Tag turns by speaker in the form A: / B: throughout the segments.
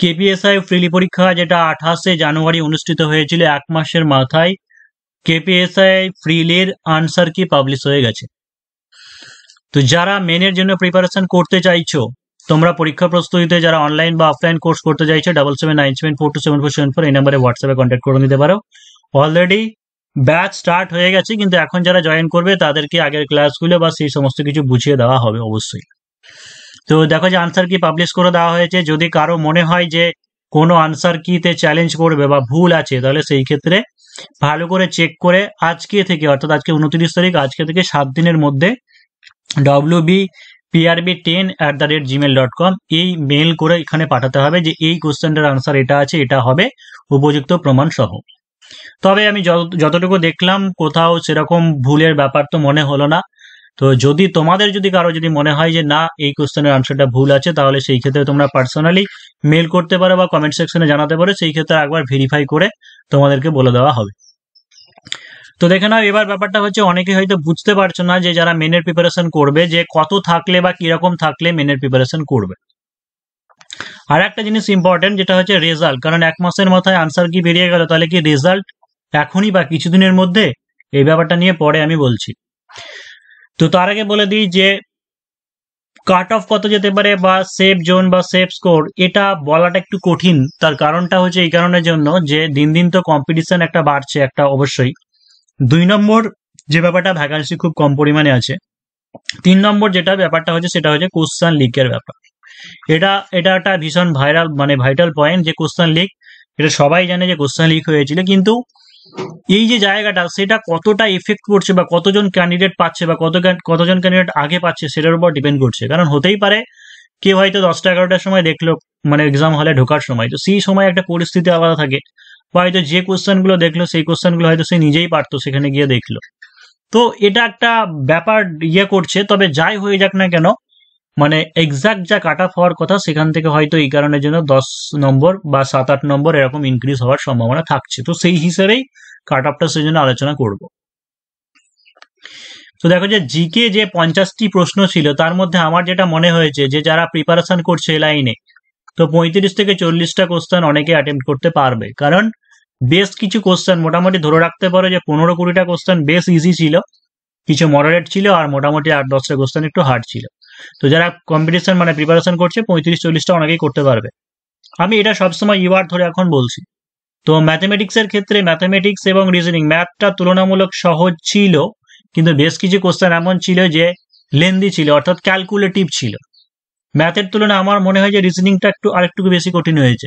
A: KPSI freely পরীক্ষা যেটা 28শে জানুয়ারি অনুষ্ঠিত হয়েছিল, 1 মাসের মাথায় কেপিএসআই ফ্রিলির আনসার কি পাবলিশ হয়ে গেছে। তো যারা মেনের জন্য প্রিপারেশন করতে চাইছো, তোমরা পরীক্ষা প্রস্তুতিতে যারা অনলাইন বা অফলাইন কোর্স করতে চাইছো, 7797427474 এই নাম্বারে হোয়াটসঅ্যাপে কন্ট্যাক্ট করে নিতে পারো। অলরেডি ব্যাচ স্টার্ট হয়ে গেছে, কিন্তু এখন যারা জয়েন করবে তাদেরকে আগের ক্লাসগুলো বা সেই সমস্ত কিছু বুঝিয়ে দেওয়া হবে অবশ্যই। তো দেখো যে আনসার কি পাবলিশ করে দেওয়া হয়েছে। যদি কারো মনে হয় যে কোনো আনসার কিতে চ্যালেঞ্জ করবে বা ভুল আছে, তাহলে সেই ক্ষেত্রে ভালো করে চেক করে আজকে থেকে, অর্থাৎ আজকে 29 তারিখ, আজকে থেকে 7 দিনের মধ্যে wbprb10@gmail.com এই মেল করে এখানে পাঠাতে হবে যে এই কোশ্চেনটার আনসার এটা আছে, এটা হবে, উপযুক্ত প্রমাণ সহ। তবে আমি যতটুকু দেখলাম কোথাও সেরকম ভুলের ব্যাপার তো মনে হলো না। তো যদি তোমাদের কারো মনে হয় যে না এই কোশ্চেনের আনসারটা ভুল আছে, তাহলে সেই ক্ষেত্রে তোমরা পার্সোনালি মেল করতে পারো বা কমেন্ট সেকশনে জানাতে পারো, সেই ক্ষেত্রে একবার ভেরিফাই করে তোমাদেরকে বলে দেওয়া হবে। তো দেখে নাও, এবার ব্যাপারটা হচ্ছে অনেকে হয়তো বুঝতে পারছো না যে যারা মেনের প্রিপারেশন করবে যে কত থাকলে বা কিরকম থাকলে মেনের প্রিপারেশন করবে। আর একটা জিনিস ইম্পর্টেন্ট, যেটা হচ্ছে রেজাল্ট। কারণ 1 মাসের মাথায় আনসার কি বেরিয়ে গেল, তাহলে কি রেজাল্ট এখনই বা কিছুদিনের মধ্যে? এই ব্যাপারটা নিয়ে পরে আমি বলছি। তো তার আগে বলে দিই যে কাট অফ কত যেতে পারে বা সেফ জোন বা সেফ স্কোর, এটা বলাটা একটু কঠিন। তার কারণটা হচ্ছে এই কারণের জন্য যে দিন দিন তো কম্পিটিশন একটা বাড়ছে, একটা অবশ্যই। 2 নম্বর যে ব্যাপারটা, ভ্যাকান্সি খুব কম পরিমাণে আছে। 3 নম্বর যেটা ব্যাপারটা হচ্ছে সেটা হচ্ছে কোশ্চেন লিকের ব্যাপার। এটা একটা ভীষণ ভাইটাল পয়েন্ট যে কোশ্চেন লিক। এটা সবাই জানে যে কোশ্চেন লিক হয়েছিল, কিন্তু এই যে জায়গাটা সেটা কতটা এফেক্ট করছে বা কতজন ক্যান্ডিডেট পাচ্ছে বা কতজন ক্যান্ডিডেট আগে পাচ্ছে, সেটার উপর ডিপেন্ড করছে। কারণ হতেই পারে কেউ হয়তো 10টা 11টার সময় দেখলো, এক্সাম হলে ঢোকার সময়, তো সেই সময় একটা পরিস্থিতি আলাদা থাকে, বা হয়তো যে কোশ্চেনগুলো দেখলো সেই কোশ্চেনগুলো হয়তো সে নিজেই পারতো, সেখানে গিয়ে দেখলো। তো এটা একটা ব্যাপার করছে। তবে যাই হয়ে যাক না কেন, এক্সাক্ট যা কাট অফ হওয়ার কথা সেখান থেকে হয়তো এই কারণের জন্য 10 নম্বর বা 7-8 নম্বর এরকম ইনক্রিজ হওয়ার সম্ভাবনা থাকছে। তো সেই হিসেবেই কাট অফটা সেজন্য আলোচনা করব। তো দেখো যে জিকে যে 50টি প্রশ্ন ছিল, তার মধ্যে আমার যেটা মনে হয়েছে যে যারা প্রিপারেশন করছে লাইনে, তো 35 থেকে 40টা কোশ্চেন অনেকে অ্যাটেম্প্ট করতে পারবে। কারণ বেশ কিছু কোশ্চেন মোটামুটি ধরে রাখতে পারো যে 15-20টা কোশ্চেন বেশ ইজি ছিল, কিছু মডারেট ছিল, আর মোটামুটি 8-10টা কোশ্চেন একটু হার্ড ছিল। তো যারা কম্পিটিশন প্রিপারেশন করছে 35-40টা অনেকেই করতে পারবে। আমি এটা সবসময় ইউআর ধরে এখন বলছি। তো ম্যাথমেটিক্সের ক্ষেত্রে ম্যাথমেটিক্স এবং রিজনিং, ম্যাথটা তুলনামূলক সহজ ছিল, কিন্তু বেশ কিছু কোশ্চেন এমন ছিল যে লেন্দি ছিল, অর্থাৎ ক্যালকুলেটিভ ছিল। ম্যাথের তুলনায় আমার মনে হয় যে রিজনিংটা আরেকটু বেশি কঠিন হয়েছে।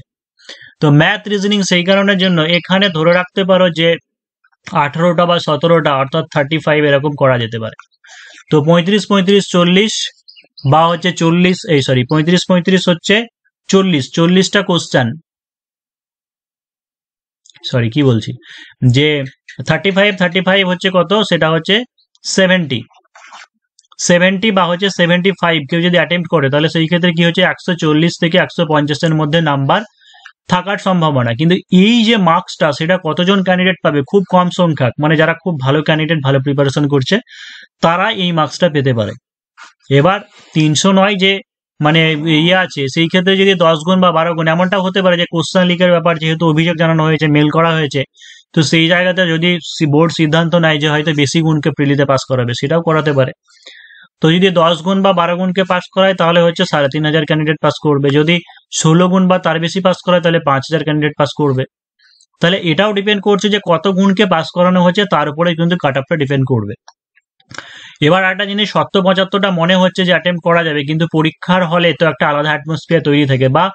A: তো ম্যাথ রিজনিং সেই কারণের জন্য এখানে ধরে রাখতে পারো যে 18টা বা 17টা, অর্থাৎ 35 এরকম করা যেতে পারে। তো 35-35-40 বা হচ্ছে 35-35 হচ্ছে 40টা কোশ্চেন, কি বলছি, যে 35 হচ্ছে কত, সেটা হচ্ছে 70 বা হচ্ছে 75 কেউ যদি অ্যাটেম্প্ট করে, তাহলে সেই ক্ষেত্রে কি হচ্ছে 140 থেকে 150 মধ্যে নাম্বার থাকার সম্ভাবনা। কিন্তু এই যে মার্কসটা, সেটা কতজন ক্যান্ডিডেট পাবে? খুব কম সংখ্যক, যারা খুব ভালো ক্যান্ডিডেট, ভালো প্রিপারেশন করছে, তারা এই মার্কসটা পেতে পারে। এবার 300 নয় যে আছে, সেই ক্ষেত্রে যদি 10 গুণ বা 12 গুণ, এমনটা হতে পারে যে কোশ্চেন লিকের ব্যাপার, যেহেতু অভিযোগ জানানো হয়েছে, মেল করা হয়েছে, তো সেই জায়গাতে যদি বোর্ড সিদ্ধান্ত নেয় যে হয়তো বেশি গুণকে প্রিলিতে পাস করাবে, সেটাও করাতে পারে। তো যদি 10 গুণ বা 12 গুণকে পাস করায়, তাহলে হচ্ছে 3500 ক্যান্ডিডেট পাস করবে। যদি 16 গুণ বা তার বেশি পাস করায়, তাহলে 5000 ক্যান্ডিডেট পাস করবে। তাহলে এটাও ডিপেন্ড করছে যে কত গুণকে পাস করানো হচ্ছে, তার উপরে কিন্তু কাট অফটা ডিপেন্ড করবে। এবার একটা জিনিস, 70-75টা মনে হচ্ছে যে অ্যাটেম্প করা যাবে, কিন্তু পরীক্ষার হলে তো একটা আলাদা অ্যাটমসফিয়ার তৈরি থাকে। বা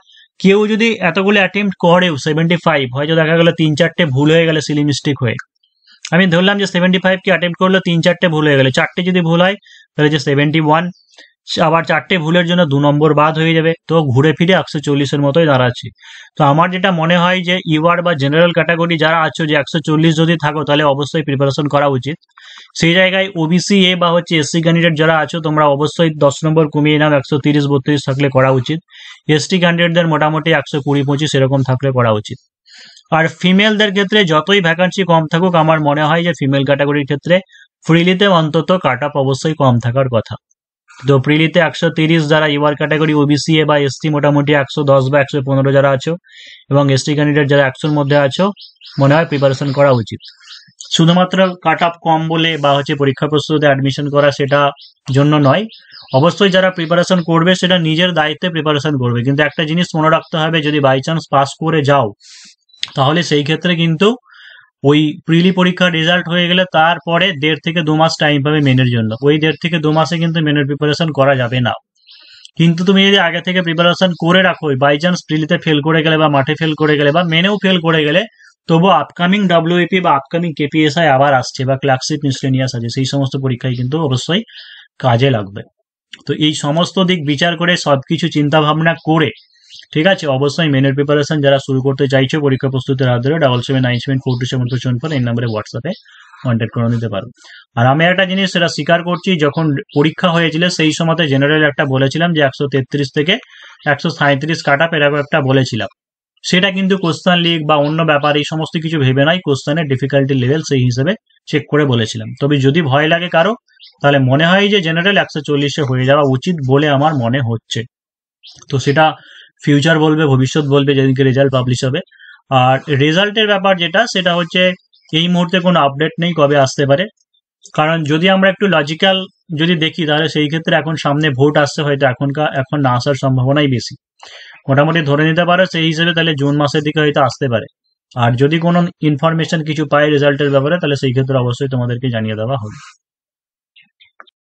A: কেউ যদি এতগুলো অ্যাটেম্প করেও 75, হয়তো দেখা গেল 3-4টে ভুল হয়ে গেলে, সিলি মিস্টেক হয়ে, আমি ধরলাম যে 75 কে অ্যাটেম্প করলো, 3-4টে ভুল হয়ে গেলে, 4টে যদি ভুল হয়, তাহলে যে 71, আবার 4টে ভুলের জন্য 2 নম্বর বাদ হয়ে যাবে। তো ঘুরে ফিরে 140 মতোই দাঁড়াচ্ছে। তো আমার যেটা মনে হয় যে ইউআর বা জেনারেল ক্যাটাগরি যারা আছো, যে 140 যদি থাকো, তাহলে অবশ্যই প্রিপারেশন করা উচিত। সেই জায়গায় ওবিসি এ বা হচ্ছে এসসি ক্যান্ডিডেট যারা আছো, তোমরা অবশ্যই 10 নম্বর কমিয়ে নাও, 130-32 থাকলে করা উচিত। এসটি ক্যান্ডিডেটদের মোটামুটি 120-25 এরকম থাকলে করা উচিত। আর ফিমেলদের ক্ষেত্রে যতই ভ্যাকান্সি কম থাকুক, আমার মনে হয় যে ফিমেল ক্যাটাগরির ক্ষেত্রে ফ্রিলিতে অন্তত কাট অফ অবশ্যই কম থাকার কথা। তো প্রিলিতে 130 যারা ইউআর ক্যাটাগরি ওবিসি বা এসটি মোটামুটি 110 বা 115 যারা আছো এবং এসটি ক্যান্ডিডেট যারা 100-র মধ্যে আছো, মনে হয় প্রিপারেশন করা উচিত। শুধুমাত্র কাট অফ কম বলে বা পরীক্ষা প্রস্তুতিতে অ্যাডমিশন করা সেটা জন্য নয়, অবশ্যই যারা প্রিপারেশন করবে সেটা নিজের দায়িত্বে প্রিপারেশন করবে। কিন্তু একটা জিনিস মনে রাখতে হবে, যদি বাই চান্স পাস করে যাও তাহলে সেই ক্ষেত্রে কিন্তু ওই প্রিলি পরীক্ষার রেজাল্ট হয়ে গেলে তারপরে 1.5 থেকে 2 মাস টাইম পাবে মেনের জন্য। ওই 1.5 থেকে 2 মাসে কিন্তু মেনের প্রিপারেশন করা যাবে না। কিন্তু তুমি যদি আগে থেকে প্রিপারেশন করে রাখো, বাই চান্স প্রিলিতে ফেল করে গেলে বা মাঠে ফেল করে গেলে বা মেনেও ফেল করে গেলে, তবু আপকামিং ডাব্লিউএপি বা আপকামিং কেপিএসআই আবার আসছে বা ক্লার্কশিপ মিসলেনিয়াস আছে, সেই সমস্ত পরীক্ষায় কিন্তু অবশ্যই কাজে লাগবে। তো এই সমস্ত দিক বিচার করে সবকিছু চিন্তা ভাবনা করে, ঠিক আছে, অবশ্যই মেনের প্রিপারেশন যারা শুরু করতে চাইছো পরীক্ষা প্রস্তুতির হাত ধরে 7797742744 এই নম্বরে হোয়াটসঅ্যাপে কন্ট্যাক্ট করে নিতে পারো। আর আমি একটা জিনিস সেটা স্বীকার করছি, যখন পরীক্ষা হয়েছিল সেই সময়তে জেনারেল একটা বলেছিলাম যে 133 থেকে 137 কাট আপ এরকম একটা বলেছিলাম। সেটা কিন্তু কোশ্চেন লিক বা অন্য ব্যাপার এই সমস্ত কিছু ভেবে নাই, কোশ্চেনের ডিফিকাল্টি লেভেল সেই হিসেবে চেক করে বলেছিলাম। তবে যদি ভয় লাগে কারো, তাহলে মনে হয় যে জেনারেল 140-এ হয়ে যাওয়া উচিত বলে আমার মনে হচ্ছে। তো সেটা ফিউচার বলবে, ভবিষ্যৎ বলবে যেদিনকে রেজাল্ট পাবলিশ হবে। আর রেজাল্টের ব্যাপার যেটা, সেটা হচ্ছে এই মুহূর্তে কোনো আপডেট নেই কবে আসতে পারে। কারণ যদি আমরা একটু লজিক্যাল যদি দেখি, তাহলে সেই ক্ষেত্রে এখন সামনে ভোট আসছে, হয়তো এখন না আসার সম্ভাবনাই বেশি। মোটামুটি ধরে নিতে পারো সেই হিসেবে তাহলে জুন মাসের দিকে হয়তো আসতে পারে। আর যদি কোনো ইনফরমেশন কিছু পাই রেজাল্টের ব্যাপারে, তাহলে সেই ক্ষেত্রে অবশ্যই তোমাদেরকে জানিয়ে দেওয়া হবে।